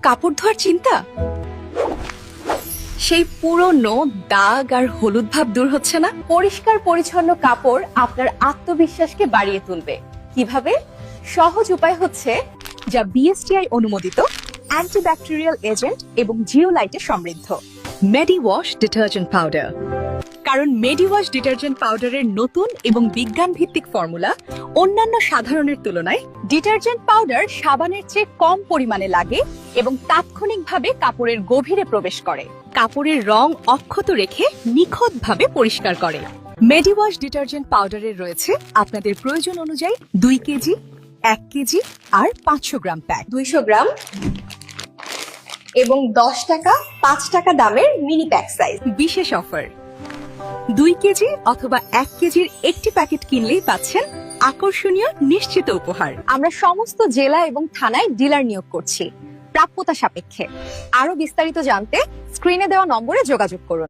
কাপড় ধোয়ার চিন্তা, সেই পুরনো দাগ আর হলুদ ভাব দূর হচ্ছে না। পরিষ্কার পরিচ্ছন্ন কাপড় আপনার আত্মবিশ্বাসকে বাড়িয়ে তুলবে। কিভাবে? সহজ উপায় হচ্ছে যা বিএসটিআই অনুমোদিত, অ্যান্টিব্যাকটেরিয়াল এজেন্ট এবং জিওলাইটে সমৃদ্ধ মেডিওয়াশ ডিটারজেন্ট পাউডার। কারণ মেডিওয়াশ ডিটারজেন্ট পাউডারের নতুন এবং বিজ্ঞান ভিত্তিক ফর্মুলা অন্যান্য সাধারণের তুলনায় ডিটারজেন্ট পাউডার সাবানের চেয়ে কম পরিমাণে লাগে এবং তাৎক্ষণিকভাবে কাপড়ের গভীরে প্রবেশ করে, কাপড়ের রং অক্ষত রেখে নিখুঁতভাবে পরিষ্কার করে। মেডিওয়াশ ডিটারজেন্ট পাউডারের রয়েছে আপনাদের প্রয়োজন অনুযায়ী 2 কেজি, 1 কেজি আর 500 গ্রাম প্যাক। 200 গ্রাম এবং 10 টাকা 5 টাকা দামের মিনি প্যাক সাইজ। বিশেষ অফার, 2 কেজি অথবা 1 কেজির একটি প্যাকেট কিনলেই পাচ্ছেন আকর্ষণীয় নিশ্চিত উপহার। আমরা সমস্ত জেলা এবং থানায় ডিলার নিয়োগ করছি, প্রাপ্যতা সাপেক্ষে। আরো বিস্তারিত জানতে স্ক্রিনে দেওয়া নম্বরে যোগাযোগ করুন।